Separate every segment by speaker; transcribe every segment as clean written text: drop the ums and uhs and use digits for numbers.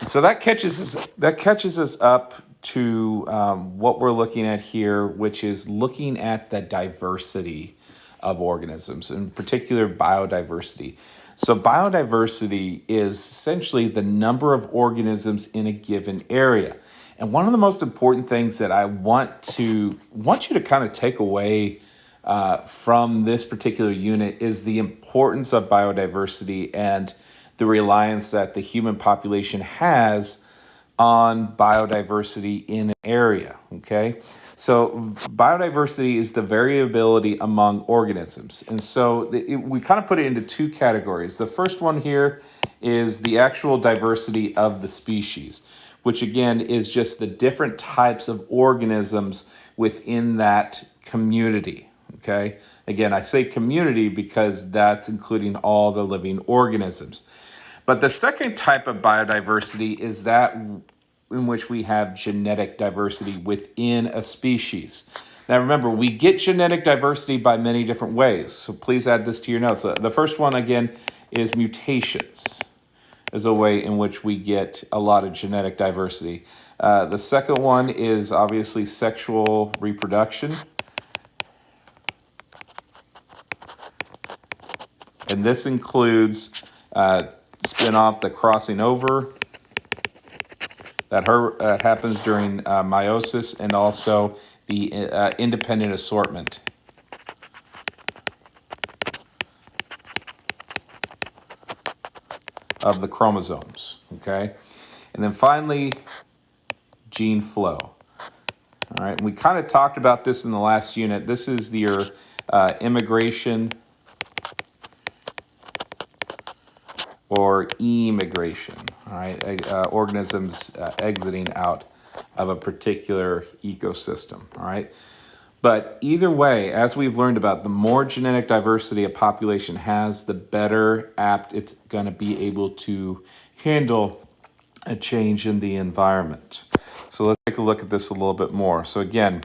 Speaker 1: So that catches us up to what we're looking at here, which is looking at the diversity of organisms, in particular biodiversity. So biodiversity is essentially the number of organisms in a given area. And one of the most important things that I want you to kind of take away from this particular unit is the importance of biodiversity and the reliance that the human population has on biodiversity in an area. Okay, so biodiversity is the variability among organisms, and so we kind of put it into two categories. The first one here is the actual diversity of the species, which again is just the different types of organisms within that community. Okay, again, I say community because that's including all the living organisms. But the second type of biodiversity is that in which we have genetic diversity within a species. Now remember, we get genetic diversity by many different ways, so please add this to your notes. The first one, again, is mutations, is a way in which we get a lot of genetic diversity. The second one is obviously sexual reproduction. And this includes spin off the crossing over that happens during meiosis, and also the independent assortment. Of the chromosomes, okay? And then finally, gene flow. All right, and we kind of talked about this in the last unit. This is your immigration or emigration, all right? Organisms exiting out of a particular ecosystem, all right? But either way, as we've learned about, the more genetic diversity a population has, the better apt it's going to be able to handle a change in the environment. So let's take a look at this a little bit more. So again,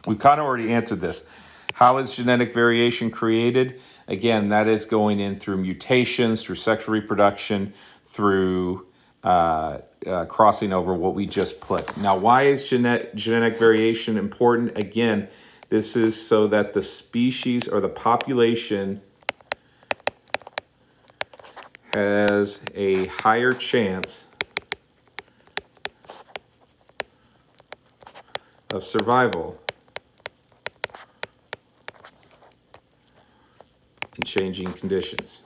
Speaker 1: we've kind of already answered this. How is genetic variation created? Again, that is going in through mutations, through sexual reproduction, through crossing over, what we just put. Now, why is genetic variation important? Again, this is so that the species or the population has a higher chance of survival in changing conditions.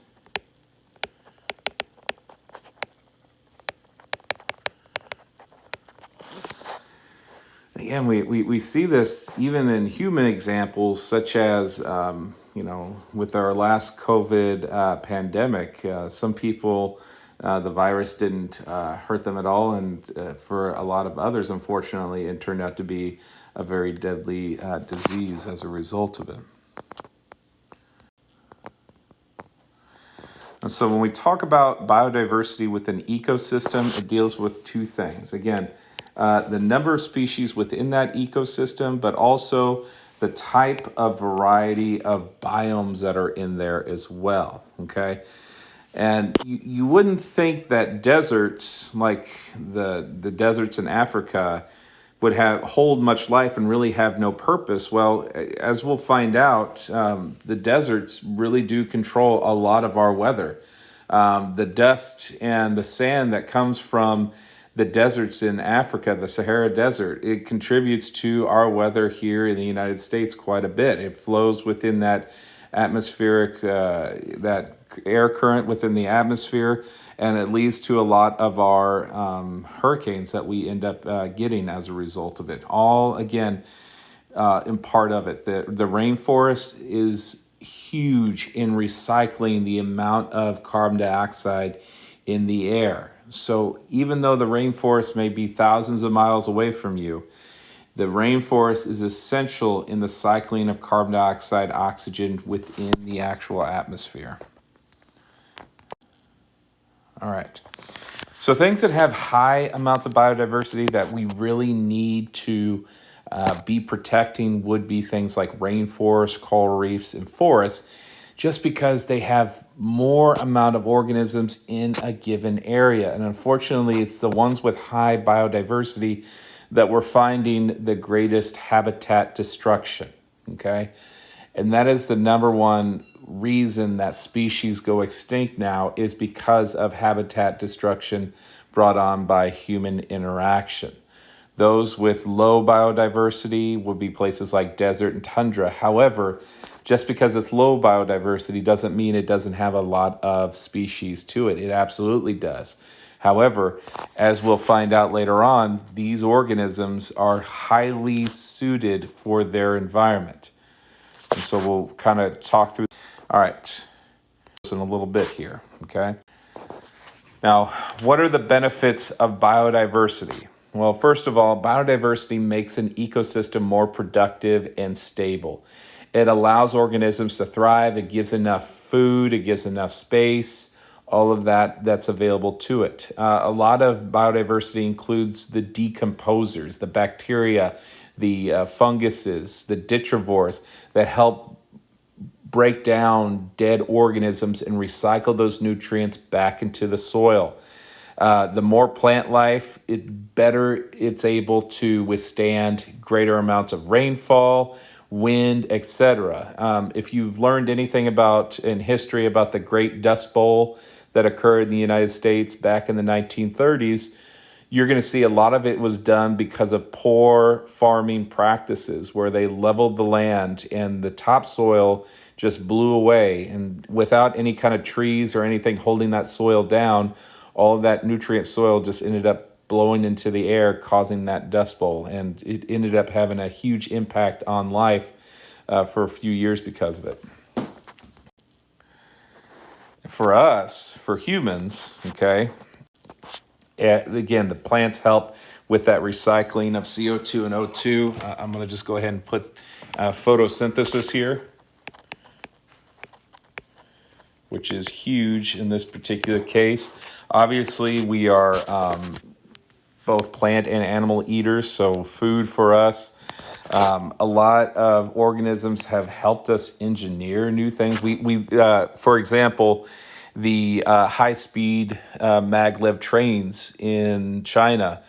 Speaker 1: Again, we see this even in human examples, such as, with our last COVID pandemic. Some people, the virus didn't hurt them at all, and for a lot of others, unfortunately, it turned out to be a very deadly disease as a result of it. And so when we talk about biodiversity within ecosystem, it deals with two things. Again, the number of species within that ecosystem, but also the type of variety of biomes that are in there as well, okay? And you wouldn't think that deserts, like the deserts in Africa, would hold much life and really have no purpose. Well, as we'll find out, the deserts really do control a lot of our weather. The dust and the sand that comes from the deserts in Africa, the Sahara Desert, it contributes to our weather here in the United States quite a bit. It flows within that atmospheric, that air current within the atmosphere, and it leads to a lot of our hurricanes that we end up getting as a result of it. All, again, in part of it. The rainforest is huge in recycling the amount of carbon dioxide in the air. So even though the rainforest may be thousands of miles away from you, the rainforest is essential in the cycling of carbon dioxide, oxygen within the actual atmosphere. All right. So things that have high amounts of biodiversity that we really need to be protecting would be things like rainforests, coral reefs, and forests. just because they have more amount of organisms in a given area. And unfortunately, it's the ones with high biodiversity that we're finding the greatest habitat destruction, okay? And that is the number one reason that species go extinct now, is because of habitat destruction brought on by human interaction. Those with low biodiversity would be places like desert and tundra. However, just because it's low biodiversity doesn't mean it doesn't have a lot of species to it. It absolutely does. However, as we'll find out later on, these organisms are highly suited for their environment. And so we'll kind of talk through. All right, in a little bit here, okay? Now, what are the benefits of biodiversity? Well, first of all, biodiversity makes an ecosystem more productive and stable. It allows organisms to thrive. It gives enough food. It gives enough space. All of that's available to it. A lot of biodiversity includes the decomposers, the bacteria, the funguses, the detrivores that help break down dead organisms and recycle those nutrients back into the soil. The more plant life, better it's able to withstand greater amounts of rainfall, wind, etc. If you've learned anything in history about the Great Dust Bowl that occurred in the United States back in the 1930s, you're going to see a lot of it was done because of poor farming practices, where they leveled the land and the topsoil just blew away. And without any kind of trees or anything holding that soil down, all of that nutrient soil just ended up blowing into the air, causing that dust bowl. And it ended up having a huge impact on life for a few years because of it. For us, for humans, okay, again, the plants help with that recycling of CO2 and O2. I'm going to just go ahead and put photosynthesis here, which is huge in this particular case. Obviously, we are both plant and animal eaters, so food for us. A lot of organisms have helped us engineer new things. For example, the high-speed maglev trains in China,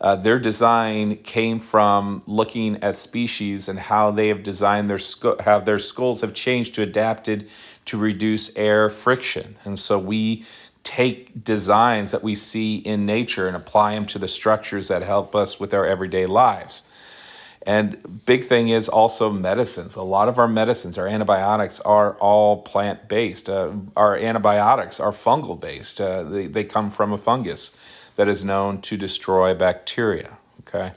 Speaker 1: their design came from looking at species and how they have designed how their skulls have changed to adapted to reduce air friction. And so we take designs that we see in nature and apply them to the structures that help us with our everyday lives. And big thing is also medicines. A lot of our medicines, our antibiotics, are all plant-based. Our antibiotics are fungal-based. They come from a fungus that is known to destroy bacteria, okay?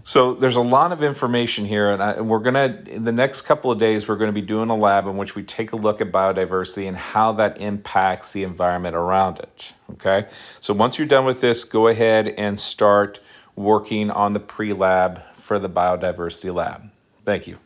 Speaker 1: So there's a lot of information here, and we're gonna, in the next couple of days, we're gonna be doing a lab in which we take a look at biodiversity and how that impacts the environment around it, okay? So once you're done with this, go ahead and start working on the pre-lab for the biodiversity lab. Thank you.